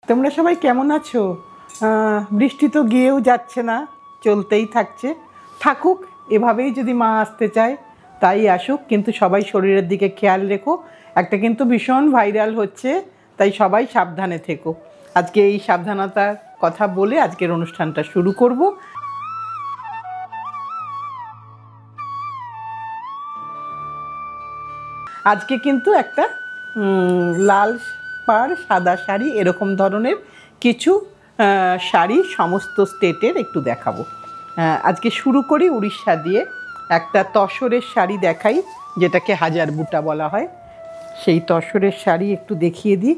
তোমরা সবাই কেমন আছো? বৃষ্টি তো গিয়েও যাচ্ছে না, চলতেই থাকছে। থাকুক, এভাবেই যদি মা আসতে চায় তাই আসুক, কিন্তু সবাই শরীরের দিকে খেয়াল রেখো। একটা কিন্তু ভীষণ ভাইরাল হচ্ছে, তাই সবাই সাবধানে থেকো। আজকে এই সাবধানতার কথা বলে আজকের অনুষ্ঠানটা শুরু করব। আজকে কিন্তু একটা লাল পাড় সাদা শাড়ি এরকম ধরনের কিছু শাড়ি সমস্ত স্টেটের একটু দেখাবো। আজকে শুরু করি উড়িষ্যা দিয়ে। একটা তসরের শাড়ি দেখাই, যেটাকে হাজার বুটা বলা হয়। সেই তসরের শাড়ি একটু দেখিয়ে দিই।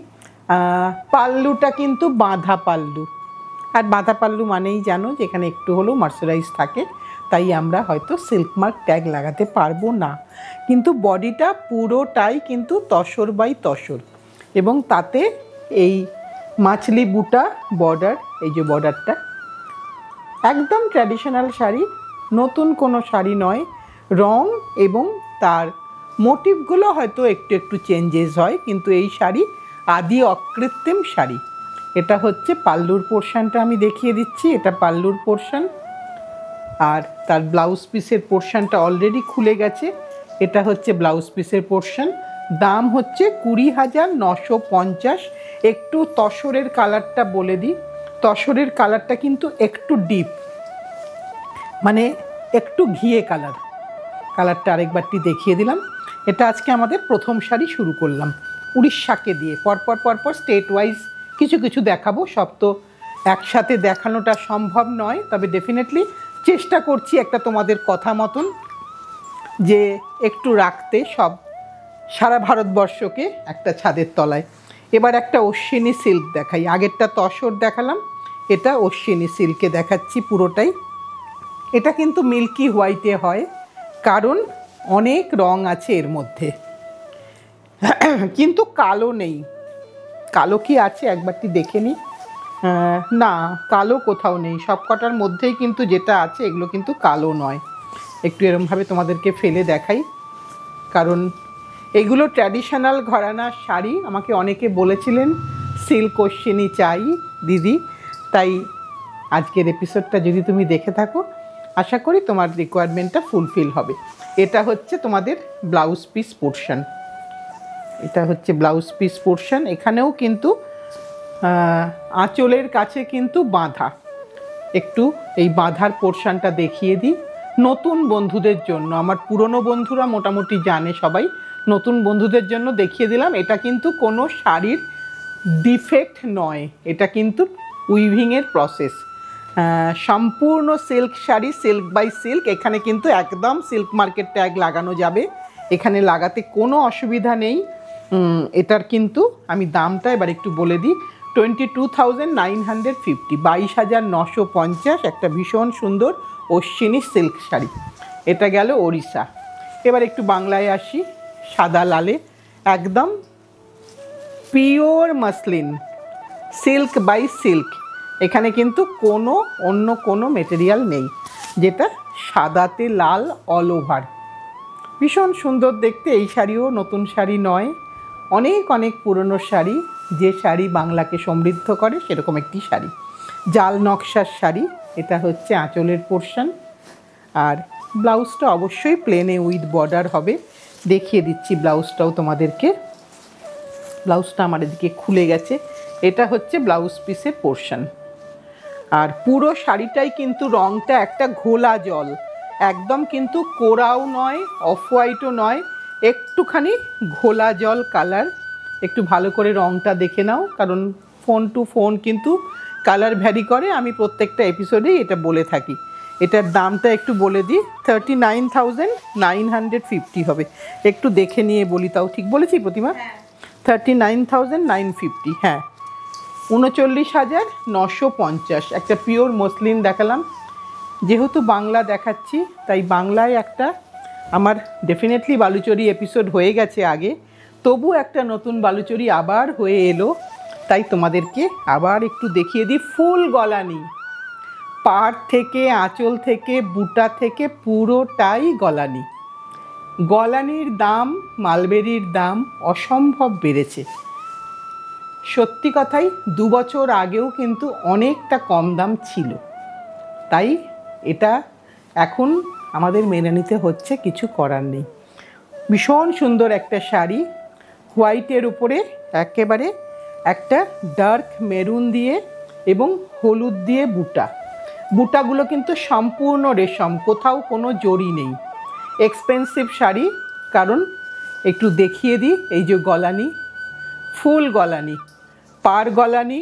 পাল্লুটা কিন্তু বাঁধা পাল্লু, আর বাঁধা পাল্লু মানেই জানো যেখানে একটু হলেও মার্সারাইজ থাকে, তাই আমরা হয়তো সিল্ক মার্ক ট্যাগ লাগাতে পারবো না, কিন্তু বডিটা পুরোটাই কিন্তু তসর বাই তসর, এবং তাতে এই মাছলি বুটা বর্ডার, এই যে বর্ডারটা একদম ট্র্যাডিশনাল শাড়ি, নতুন কোনো শাড়ি নয়। রং এবং তার মোটিভগুলো হয়তো একটু একটু চেঞ্জেস হয়, কিন্তু এই শাড়ি আদি অকৃত্রিম শাড়ি। এটা হচ্ছে পাল্লুর পোর্শনটা আমি দেখিয়ে দিচ্ছি, এটা পাল্লুর পোর্শন, আর তার ব্লাউজ পিসের পোর্শনটা অলরেডি খুলে গেছে। এটা হচ্ছে ব্লাউজ পিসের পোর্শন। দাম হচ্ছে 20,950। একটু তসরের কালারটা বলে দিই, তসরের কালারটা কিন্তু একটু ডিপ, মানে একটু ঘিয়ে কালার। কালারটা আরেকবারটি দেখিয়ে দিলাম। এটা আজকে আমাদের প্রথম শাড়ি শুরু করলাম উড়িষ্যাকে দিয়ে। পরপর স্টেট ওয়াইজ কিছু কিছু দেখাবো, সব তো একসাথে দেখানোটা সম্ভব নয়, তবে ডেফিনেটলি চেষ্টা করছি একটা তোমাদের কথা মতন যে একটু রাখতে সব সারা ভারতবর্ষকে একটা ছাদের তলায়। এবার একটা অশ্বিনী সিল্ক দেখাই। আগেরটা তসর দেখালাম, এটা অশ্বিনী সিল্কে দেখাচ্ছি পুরোটাই। এটা কিন্তু মিল্কি হোয়াইটে হয়, কারণ অনেক রং আছে এর মধ্যে, কিন্তু কালো নেই। কালো কি আছে একবারটি দেখে নিই। না, কালো কোথাও নেই, সব কটার মধ্যেই কিন্তু যেটা আছে এগুলো কিন্তু কালো নয়। একটু এরমভাবে তোমাদেরকে ফেলে দেখাই, কারণ এগুলো ট্র্যাডিশনাল ঘরানার শাড়ি। আমাকে অনেকে বলেছিলেন সিল্ক অশ্বিনী চাই দিদি, তাই আজকের এপিসোডটা যদি তুমি দেখে থাকো আশা করি তোমার রিকোয়ারমেন্টটা ফুলফিল হবে। এটা হচ্ছে তোমাদের ব্লাউজ পিস পোর্শন, এটা হচ্ছে ব্লাউজ পিস পোর্শন। এখানেও কিন্তু আঁচলের কাছে কিন্তু বাঁধা। একটু এই বাঁধার পোর্শনটা দেখিয়ে দিই নতুন বন্ধুদের জন্য। আমার পুরনো বন্ধুরা মোটামুটি জানে সবাই, নতুন বন্ধুদের জন্য দেখিয়ে দিলাম। এটা কিন্তু কোনো শাড়ির ডিফেক্ট নয়, এটা কিন্তু উইভিংয়ের প্রসেস। সম্পূর্ণ silk sari, silk by silk. এখানে কিন্তু একদম সিল্ক মার্কেট ট্যাগ লাগানো যাবে, এখানে লাগাতে কোনো অসুবিধা নেই। এটার কিন্তু আমি দামটা এবার একটু বলে দিই, 22,950, 22,950। একটা ভীষণ সুন্দর অশ্বিনী সিল্ক শাড়ি। এটা গেল ওড়িশা। এবার একটু বাংলায় আসি, সাদা লালে একদম pure muslin, silk by silk. এখানে কিন্তু কোনো অন্য কোনো মেটেরিয়াল নেই, যেটা সাদাতে লাল অল ওভার। ভীষণ সুন্দর দেখতে। এই শাড়িও নতুন শাড়ি নয়, অনেক অনেক পুরনো শাড়ি, যে শাড়ি বাংলাকে সমৃদ্ধ করে সেরকম একটি শাড়ি। জাল নকশার শাড়ি। এটা হচ্ছে আঁচলের পোর্শন, আর ব্লাউজটা অবশ্যই প্লেনে উইথ বর্ডার হবে। দেখিয়ে দিচ্ছি ব্লাউজটাও তোমাদেরকে। ব্লাউজটা আমার এদিকে খুলে গেছে। এটা হচ্ছে ব্লাউজ পিসের পোর্শন, আর পুরো শাড়িটাই কিন্তু রঙটা একটা ঘোলা জল, একদম কিন্তু কোরাও নয়, অফ হোয়াইটও নয়, একটুখানি ঘোলা জল কালার। একটু ভালো করে রঙটা দেখে নাও, কারণ ফোন টু ফোন কিন্তু কালার ভ্যারি করে, আমি প্রত্যেকটা এপিসোডেই এটা বলে থাকি। এটার দামটা একটু বলে দিই, 39,950 হবে। একটু দেখে নিয়ে বলি, তাও ঠিক বলেছি প্রতিমা? 39,950, হ্যাঁ, 39,950। একটা পিওর মসলিন দেখালাম, যেহেতু বাংলা দেখাচ্ছি তাই বাংলায় একটা আমার ডেফিনেটলি বালুচরি এপিসোড হয়ে গেছে আগে, তবু একটা নতুন বালুচরি আবার হয়ে এলো, তাই তোমাদেরকে আবার একটু দেখিয়ে দিই। ফুল গলানি, পাড় থেকে আঁচল থেকে বুটা থেকে পুরোটাই গলানি। গলানির দাম, মালবেরির দাম অসম্ভব বেড়েছে। সত্যি কথাই 2 বছর আগেও কিন্তু অনেকটা কম দাম ছিল, তাই এটা এখন আমাদের মেনে নিতে হচ্ছে, কিছু করার নেই। ভীষণ সুন্দর একটা শাড়ি, হোয়াইটের উপরে একেবারে একটা ডার্ক মেরুন দিয়ে এবং হলুদ দিয়ে বুটাগুলো কিন্তু সম্পূর্ণ রেশম, কোথাও কোনো জড়ি নেই। এক্সপেন্সিভ শাড়ি, কারণ একটু দেখিয়ে দিই, এই যে গলানি, ফুল গলানি, পার গলানি,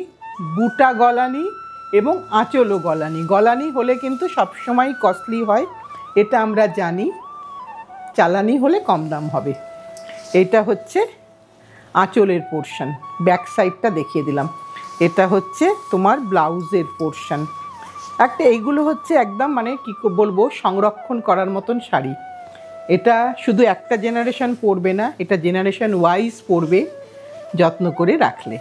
বুটা গলানি এবং আঁচলও গলানি। গলানি হলে কিন্তু সবসময় কস্টলি হয়, এটা আমরা জানি, চালানি হলে কম দাম হবে। এটা হচ্ছে আঁচলের পোর্শন, ব্যাক সাইডটা দেখিয়ে দিলাম। এটা হচ্ছে তোমার ব্লাউজের পোর্শন। একটা এইগুলো হচ্ছে একদম মানে কী বলবো, সংরক্ষণ করার মতন শাড়ি। এটা শুধু একটা জেনারেশন পরবে না, এটা জেনারেশন ওয়াইজ পরবে যত্ন করে রাখলে।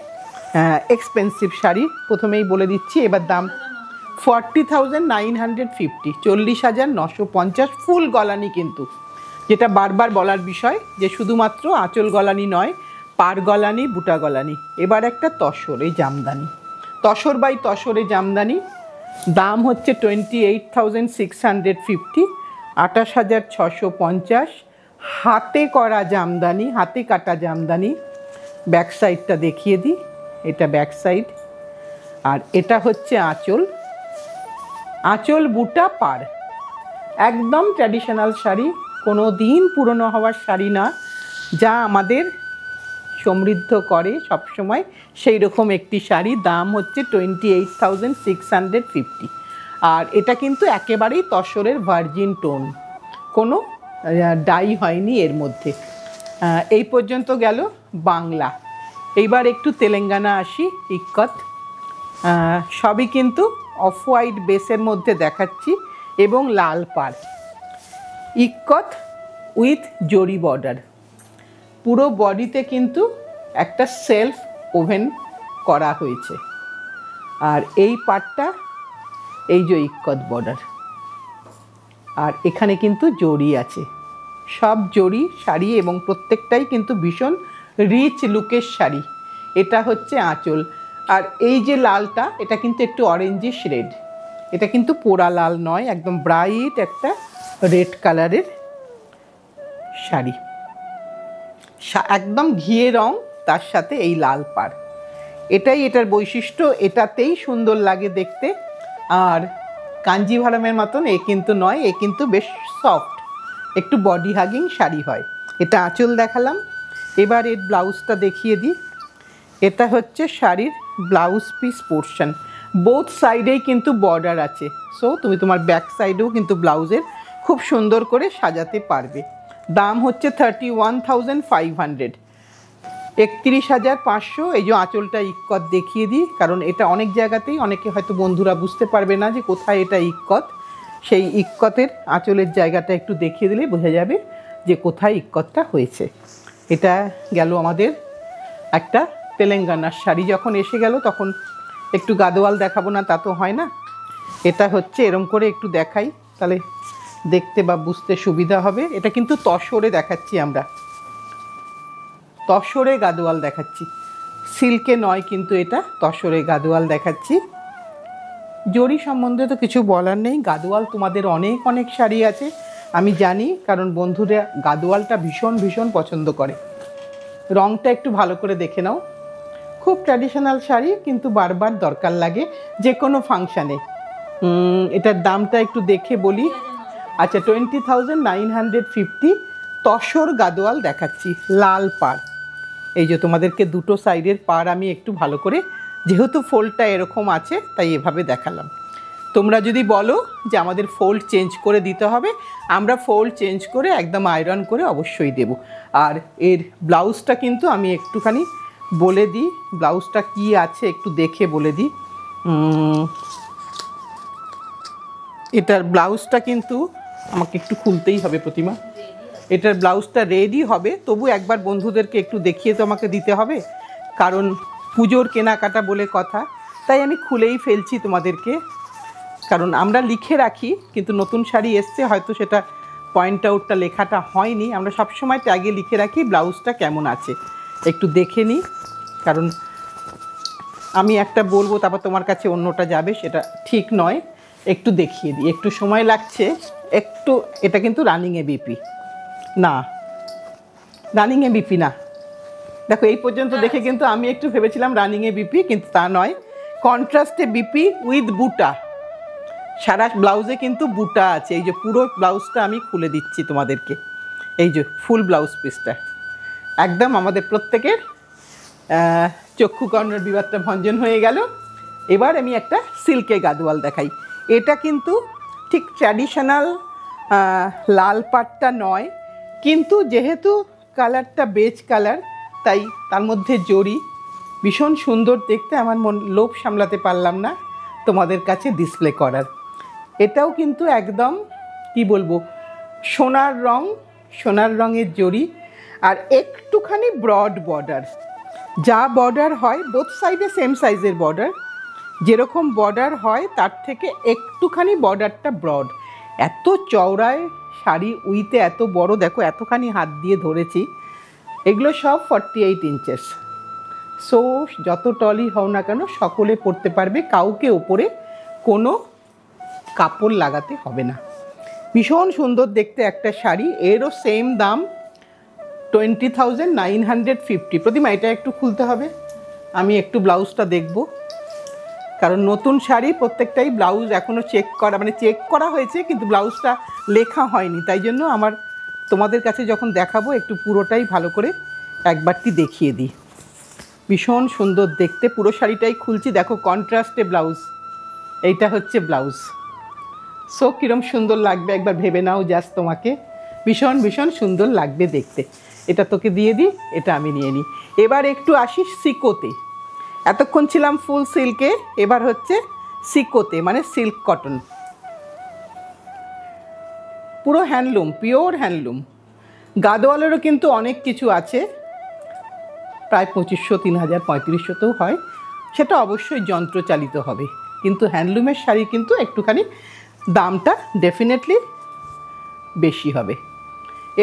এক্সপেন্সিভ শাড়ি প্রথমেই বলে দিচ্ছি। এবার দাম 40,950, 40,950, ফুল গলানি কিন্তু, যেটা বারবার বলার বিষয় যে শুধুমাত্র আঁচল গলানি নয়, পার গলানি, বুটা গলানি। এবার একটা তসর, এই জামদানি, তসর বাই তসরে জামদানি, দাম হচ্ছে 28,650, 28,650, হাতে করা জামদানি, হাতে কাটা জামদানি। ব্যাক সাইডটা দেখিয়ে দিই, এটা ব্যাক সাইড। আর এটা হচ্ছে আঁচল, আঁচল বুটা পার, একদম ট্র্যাডিশনাল শাড়ি, কোনো দিন পুরনো হওয়ার শাড়ি না, যা আমাদের সমৃদ্ধ করে সবসময়, সেই রকম একটি শাড়ি। দাম হচ্ছে 28,650। আর এটা কিন্তু একেবারেই তসরের ভার্জিন টোন, কোনো ডাই হয়নি এর মধ্যে। এই পর্যন্ত গেল বাংলা। এইবার একটু তেলেঙ্গানা আসি। ইক্কত, সবই কিন্তু অফ হোয়াইট বেসের মধ্যে দেখাচ্ছি এবং লাল পাড়। ইক্কত উইথ জরি বর্ডার, পুরো বডিতে কিন্তু একটা সেলফ ওভেন করা হয়েছে। আর এই পার্টটা, এই যে ইক্কত বর্ডার, আর এখানে কিন্তু জরি আছে, সব জরি শাড়ি এবং প্রত্যেকটাই কিন্তু ভীষণ রিচ লুকের শাড়ি। এটা হচ্ছে আঁচল। আর এই যে লালটা, এটা কিন্তু একটু অরেঞ্জিশ রেড, এটা কিন্তু পোড়া লাল নয়, একদম ব্রাইট একটা রেড কালারের শাড়ি, একদম ঘিয়ে রং, তার সাথে এই লাল পাড়, এটাই এটার বৈশিষ্ট্য। এটাতেই সুন্দর লাগে দেখতে। আর কাঞ্জিভারমের মতন এ কিন্তু নয়, এ কিন্তু বেশ সফট, একটু বডি হাগিং শাড়ি হয়। এটা আঁচল দেখালাম। এবার এর ব্লাউজটা দেখিয়ে দিই। এটা হচ্ছে শাড়ির ব্লাউজ পিস পোর্শন, বোথ সাইডেই কিন্তু বর্ডার আছে, সো তুমি তোমার ব্যাক সাইডেও কিন্তু ব্লাউজের খুব সুন্দর করে সাজাতে পারবে। দাম হচ্ছে 31,500, 31,500। এই যে আঁচলটা ইক্কত দেখিয়ে দিই, কারণ এটা অনেক জায়গাতেই অনেকে হয়তো বন্ধুরা বুঝতে পারবে না যে কোথায় এটা ইক্কত। সেই ইক্কতের আঁচলের জায়গাটা একটু দেখিয়ে দিলে বোঝা যাবে যে কোথায় ইক্কতটা হয়েছে। এটা গেল আমাদের একটা তেলেঙ্গানার শাড়ি। যখন এসে গেল তখন একটু গাদোয়াল দেখাবো না তা তো হয় না। এটা হচ্ছে এরম করে একটু দেখাই, তাহলে দেখতে বা বুঝতে সুবিধা হবে। এটা কিন্তু তসরে দেখাচ্ছি, আমরা তসরে গাদোয়াল দেখাচ্ছি, সিল্কে নয় কিন্তু, এটা তসরে গাদোয়াল দেখাচ্ছি। জরি সম্বন্ধে তো কিছু বলার নেই, গাদোয়াল তোমাদের অনেক অনেক শাড়ি আছে আমি জানি, কারণ বন্ধুরা গাদোয়ালটা ভীষণ ভীষণ পছন্দ করে। রঙটা একটু ভালো করে দেখে নাও, খুব ট্র্যাডিশনাল শাড়ি কিন্তু বারবার দরকার লাগে যে কোনো ফাংশানে। এটার দামটা একটু দেখে বলি। আচ্ছা, 20,950, তসর গাদোয়াল দেখাচ্ছি, লাল পাড়। এই যে তোমাদেরকে দুটো সাইডের পাড় আমি একটু ভালো করে, যেহেতু ফোল্ডটা এরকম আছে তাই এভাবে দেখালাম। তোমরা যদি বলো যে আমাদের ফোল্ড চেঞ্জ করে দিতে হবে, আমরা ফোল্ড চেঞ্জ করে একদম আয়রন করে অবশ্যই দেব। আর এর ব্লাউজটা কিন্তু আমি একটুখানি বলে দিই, ব্লাউজটা কি আছে একটু দেখে বলে দিই। এটার ব্লাউজটা কিন্তু আমাকে একটু খুলতেই হবে প্রতিমা, এটার ব্লাউজটা রেডি হবে, তবু একবার বন্ধুদেরকে একটু দেখিয়ে তো আমাকে দিতে হবে, কারণ পুজোর কেনাকাটা বলে কথা, তাই আমি খুলেই ফেলছি তোমাদেরকে। কারণ আমরা লিখে রাখি, কিন্তু নতুন শাড়ি এসছে হয়তো সেটা পয়েন্ট আউটটা লেখাটা হয়নি, আমরা সবসময় ট্যাগে লিখে রাখি ব্লাউজটা কেমন আছে, একটু দেখে নিই। কারণ আমি একটা বলবো তারপর তোমার কাছে অন্যটা যাবে, সেটা ঠিক নয়। একটু দেখিয়ে দিই, একটু সময় লাগছে একটু। এটা কিন্তু রানিংয়ে বিপি না, রানিংয়ে বিপি না। দেখো এই পর্যন্ত দেখে কিন্তু আমি একটু ভেবেছিলাম রানিংয়ে বিপি, কিন্তু তা নয়। কন্ট্রাস্টে বিপি উইথ বুটা। সারা ব্লাউজে কিন্তু বুটা আছে। এই যে পুরো ব্লাউজটা আমি খুলে দিচ্ছি তোমাদেরকে, এই যে ফুল ব্লাউজ পিসটা একদম আমাদের প্রত্যেকের চক্ষু কর্ণের বিবাদটা ভঞ্জন হয়ে গেল। এবার আমি একটা সিল্কে গাদোয়াল দেখাই। এটা কিন্তু ঠিক ট্র্যাডিশনাল লাল পাটটা নয়, কিন্তু যেহেতু কালারটা বেজ কালার, তাই তার মধ্যে জরি ভীষণ সুন্দর দেখতে। আমার লোভ সামলাতে পারলাম না তোমাদের কাছে ডিসপ্লে করার। এটাও কিন্তু একদম কি বলবো, সোনার রং, সোনার রঙের জরি, আর একটুখানি ব্রড বর্ডার। যা বর্ডার হয় বোথ সাইডে সেম সাইজের বর্ডার, যেরকম বর্ডার হয় তার থেকে একটুখানি বর্ডারটা ব্রড। এত চওড়ায় শাড়ি উইতে এত বড়, দেখো এতখানি হাত দিয়ে ধরেছি। এগুলো সব 48 ইঞ্চেস। সো যত টলই হও না কেন সকলে পরতে পারবে, কাউকে ওপরে কোনো কাপড় লাগাতে হবে না। ভীষণ সুন্দর দেখতে একটা শাড়ি, এরও সেম দাম 20,950। প্রতিমা এটা একটু খুলতে হবে, আমি একটু ব্লাউজটা দেখব, কারণ নতুন শাড়ি প্রত্যেকটাই ব্লাউজ এখনও চেক করা, মানে চেক করা হয়েছে কিন্তু ব্লাউজটা লেখা হয়নি। তাই জন্য আমার তোমাদের কাছে যখন দেখাবো একটু পুরোটাই ভালো করে একবারটি দেখিয়ে দিই। ভীষণ সুন্দর দেখতে, পুরো শাড়িটাই খুলছি। দেখো কন্ট্রাস্টে ব্লাউজ, এইটা হচ্ছে ব্লাউজ। সো কীরকম সুন্দর লাগবে একবার ভেবে নাও জাস্ট তোমাকে, ভীষণ ভীষণ সুন্দর লাগবে দেখতে। এটা তোকে দিয়ে দিই, এটা আমি নিয়ে নিই। এবার একটু আসি সিকোতে। এতক্ষণ ছিলাম ফুল সিল্কে, এবার হচ্ছে সিকোতে, মানে সিল্ক কটন, পুরো হ্যান্ডলুম, পিওর হ্যান্ডলুম। গাদোয়ালেরও কিন্তু অনেক কিছু আছে, প্রায় 2500, 3000, 3500তেও হয়। সেটা অবশ্যই যন্ত্রচালিত হবে, কিন্তু হ্যান্ডলুমের শাড়ি কিন্তু একটুখানি দামটা ডেফিনেটলি বেশি হবে।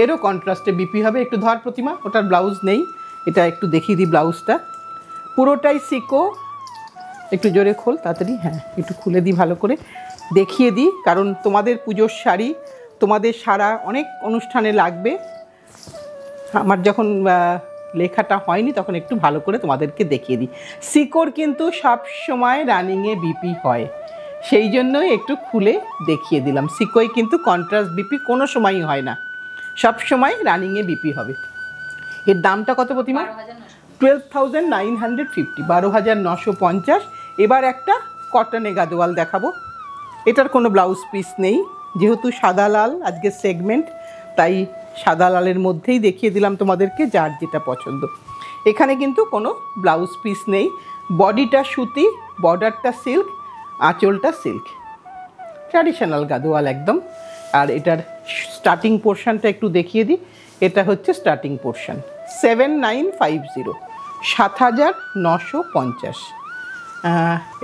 এরও কন্ট্রাস্টে বিপি হবে। একটু ধর প্রতিমা, ওটার ব্লাউজ নেই, এটা একটু দেখিয়ে দিই ব্লাউজটা। পুরোটাই সিকো। একটু জোরে খোল তাড়াতাড়ি, হ্যাঁ একটু খুলে দিই ভালো করে দেখিয়ে দিই, কারণ তোমাদের পুজোর শাড়ি তোমাদের সারা অনেক অনুষ্ঠানে লাগবে। আমার যখন লেখাটা হয়নি তখন একটু ভালো করে তোমাদেরকে দেখিয়ে দিই। সিকোর কিন্তু সব সময় রানিংয়ে বিপি হয়, সেই জন্যই একটু খুলে দেখিয়ে দিলাম। সিকোয় কিন্তু কন্ট্রাস্ট বিপি কোনো সময়ই হয় না, সব সময় রানিংয়ে বিপি হবে। এর দামটা কত প্রতিমা? 12,950, 12,950। এবার একটা কটনে গাদোয়াল দেখাবো। এটার কোনো ব্লাউজ পিস নেই, যেহেতু সাদা লাল আজকের সেগমেন্ট, তাই সাদা লালের মধ্যেই দেখিয়ে দিলাম তোমাদেরকে, যার যেটা পছন্দ। এখানে কিন্তু কোনো ব্লাউজ পিস নেই। বডিটা সুতি, বর্ডারটা সিল্ক, আঁচলটা সিল্ক, ট্র্যাডিশনাল গাদোয়াল একদম। আর এটার স্টার্টিং পোর্শনটা একটু দেখিয়ে দিই। এটা হচ্ছে স্টার্টিং পোর্শন 7950, 7950।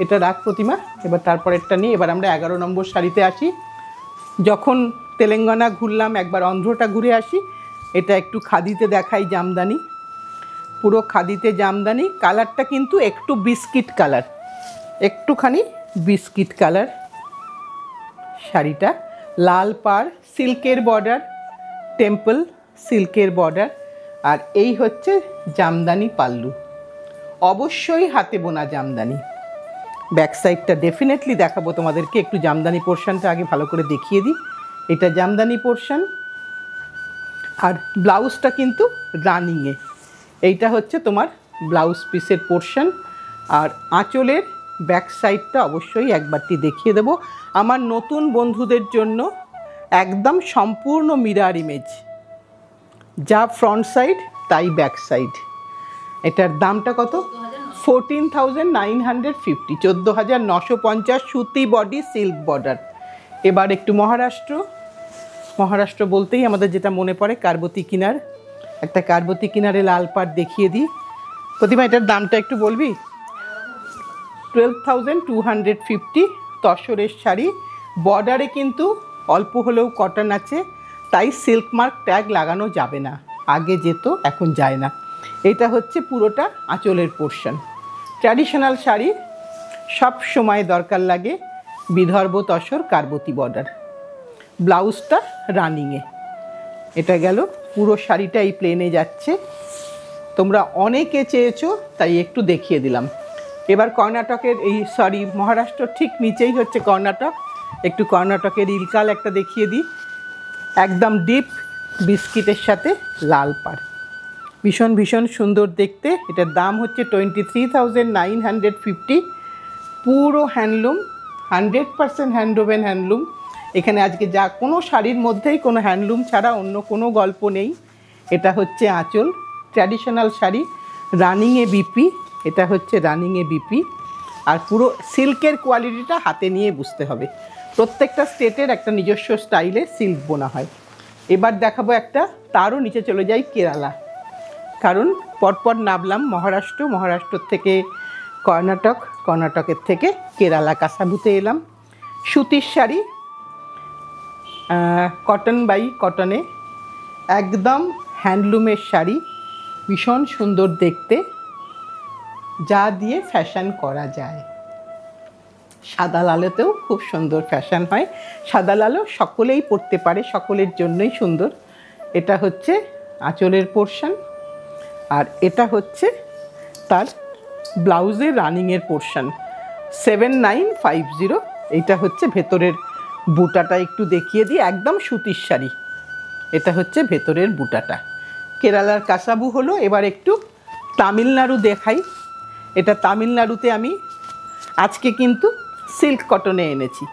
এটা রাখ প্রতিমা। এবার তারপরেরটা নিয়ে এবার আমরা 11 নম্বর শাড়িতে আসি। যখন তেলেঙ্গানা ঘুরলাম একবার অন্ধ্রটা ঘুরে আসি। এটা একটু খাদিতে দেখাই, জামদানি, পুরো খাদিতে জামদানি। কালারটা কিন্তু একটু বিস্কিট কালার, একটুখানি বিস্কিট কালার শাড়িটা। লাল পাড়, সিল্কের বর্ডার, টেম্পল সিল্কের বর্ডার, আর এই হচ্ছে জামদানি পাল্লু, অবশ্যই হাতে বোনা জামদানি। ব্যাক সাইডটা ডেফিনেটলি দেখাবো তোমাদেরকে। একটু জামদানি পোর্শনটা আগে ভালো করে দেখিয়ে দিই। এটা জামদানি পোর্শন, আর ব্লাউজটা কিন্তু রানিংয়ে। এইটা হচ্ছে তোমার ব্লাউজ পিসের পোর্শন, আর আঁচলের ব্যাক সাইডটা অবশ্যই একবারটি দেখিয়ে দেবো আমার নতুন বন্ধুদের জন্য। একদম সম্পূর্ণ মিরার ইমেজ, যা ফ্রন্ট সাইড তাই ব্যাক সাইড। এটার দামটা কত? 14,950, 14,950, সুতি বডি, সিল্ক বর্ডার। এবার একটু মহারাষ্ট্র। মহারাষ্ট্র বলতেই আমাদের যেটা মনে পড়ে কারবতী কিনার। একটা কারবতী কিনারে লাল পাড় দেখিয়ে দিই। প্রতিমা এটার দামটা একটু বলবি? 12,250, তসরের শাড়ি। বর্ডারে কিন্তু অল্প হলেও কটন আছে, তাই সিল্ক মার্ক ট্যাগ লাগানো যাবে না। আগে যেত, এখন যায় না। এটা হচ্ছে পুরোটা আঁচলের পোর্শন, ট্র্যাডিশনাল শাড়ি সব সময় দরকার লাগে বিদর্ভ তসর কারবতি বর্ডার, ব্লাউজটা রানিংয়ে। এটা গেল, পুরো শাড়িটা এই প্লেনে যাচ্ছে। তোমরা অনেকে চেয়েছো তাই একটু দেখিয়ে দিলাম। এবার কর্ণাটকের মহারাষ্ট্র ঠিক নিচেই হচ্ছে কর্ণাটক, একটু কর্ণাটকের ইলকাল একটা দেখিয়ে দিই। একদম ডিপ বিস্কিটের সাথে লাল পাড়, ভীষণ ভীষণ সুন্দর দেখতে। এটার দাম হচ্ছে 23,950। পুরো হ্যান্ডলুম, 100% হ্যান্ডওভেন হ্যান্ডলুম। এখানে আজকে যা কোনো শাড়ির মধ্যেই কোনো হ্যান্ডলুম ছাড়া অন্য কোনো গল্প নেই। এটা হচ্ছে আঁচল, ট্র্যাডিশনাল শাড়ি, রানিংয়ে বিপি। এটা হচ্ছে রানিংয়ে বিপি। আর পুরো সিল্কের কোয়ালিটিটা হাতে নিয়ে বুঝতে হবে। প্রত্যেকটা স্টেটের একটা নিজস্ব স্টাইলে সিল্ক বোনা হয়। এবার দেখাবো একটা, তারও নিচে চলে যাই কেরালা, কারণ পরপর নামলাম মহারাষ্ট্র থেকে কর্ণাটক, কর্ণাটকের থেকে কেরালা কাসাবুতে এলাম। সুতির শাড়ি, কটন বাই কটনে, একদম হ্যান্ডলুমের শাড়ি, ভীষণ সুন্দর দেখতে, যা দিয়ে ফ্যাশন করা যায়। সাদা লালেতেও খুব সুন্দর ফ্যাশন হয়। সাদা লালও সকলেই পরতে পারে, সকলের জন্যই সুন্দর। এটা হচ্ছে আঁচলের পোর্শন, আর এটা হচ্ছে তার ব্লাউজের রানিংয়ের পোর্শন। 7950। এইটা হচ্ছে ভেতরের বুটাটা একটু দেখিয়ে দিই, একদম সুতির শাড়ি। এটা হচ্ছে ভেতরের বুটাটা। কেরালার কাসাবু হলো। এবার একটু তামিলনাড়ু দেখাই। এটা তামিলনাড়ুতে আমি আজকে কিন্তু সিল্ক কটনে এনেছি,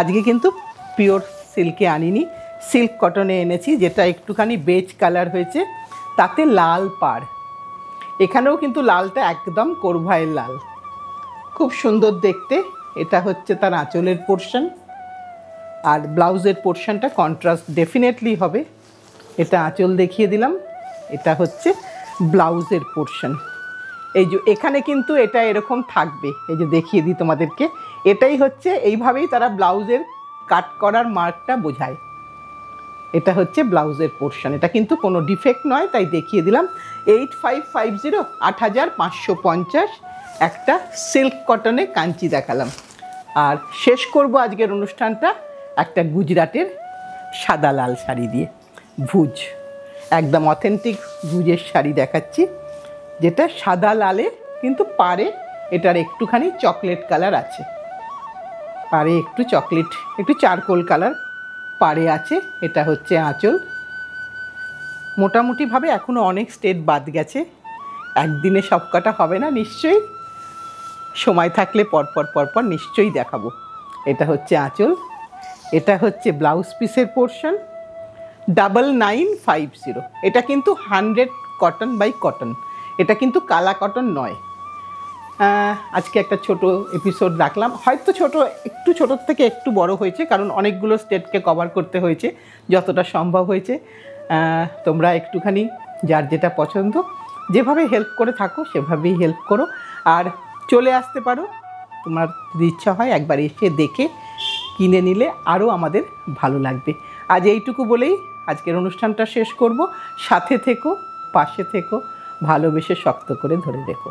আজকে কিন্তু পিওর সিল্কে আনিনি, সিল্ক কটনে এনেছি, যেটা একটুখানি বেজ কালার হয়েছে, তাতে লাল পাড়। এখানেও কিন্তু লালটা একদম কোরভাইয়ের লাল, খুব সুন্দর দেখতে। এটা হচ্ছে তার আঁচলের পোর্শন, আর ব্লাউজের পোর্শনটা কন্ট্রাস্ট ডেফিনেটলি হবে। এটা আঁচল দেখিয়ে দিলাম, এটা হচ্ছে ব্লাউজের পোর্শন। এই যে এখানে কিন্তু এটা এরকম থাকবে, এই যে দেখিয়ে দিই তোমাদেরকে, এটাই হচ্ছে, এইভাবেই তারা ব্লাউজের কাট করার মার্কটা বোঝায়। এটা হচ্ছে ব্লাউজের পোর্শন, এটা কিন্তু কোনো ডিফেক্ট নয়, তাই দেখিয়ে দিলাম। 8550, 8550 একটা সিল্ক কটনে কাঞ্চি দেখালাম। আর শেষ করব আজকের অনুষ্ঠানটা একটা গুজরাটের সাদা লাল শাড়ি দিয়ে, ভুজ, একদম অথেন্টিক ভুজের শাড়ি দেখাচ্ছি, যেটা সাদা লালে কিন্তু পাড়ে এটার একটুখানি চকলেট কালার আছে, পাড়ে একটু চকলেট, একটু চারকোল কালার পাড়ে আছে। এটা হচ্ছে আঁচল। মোটামুটিভাবে এখনও অনেক স্টেট বাদ গেছে, একদিনে সব কাটা হবে না, নিশ্চয়ই সময় থাকলে পরপর নিশ্চয়ই দেখাবো। এটা হচ্ছে আঁচল, এটা হচ্ছে ব্লাউজ পিসের পোর্শন। 9950। এটা কিন্তু 100 কটন বাই কটন, এটা কিন্তু কালা কটন নয়। আজকে একটা ছোট এপিসোড রাখলাম, হয়তো একটু ছোটোর থেকে একটু বড় হয়েছে, কারণ অনেকগুলো স্টেটকে কভার করতে হয়েছে, যতটা সম্ভব হয়েছে। তোমরা একটুখানি যার যেটা পছন্দ, যেভাবে হেল্প করে থাকো সেভাবেই হেল্প করো। আর চলে আসতে পারো, তোমার যদি ইচ্ছা হয় একবার এসে দেখে কিনে নিলে আরও আমাদের ভালো লাগবে। আজ এইটুকু বলেই আজকের অনুষ্ঠানটা শেষ করব। সাথে থেকো, পাশে থেকো, ভালোবেসে শক্ত করে ধরে রেখো।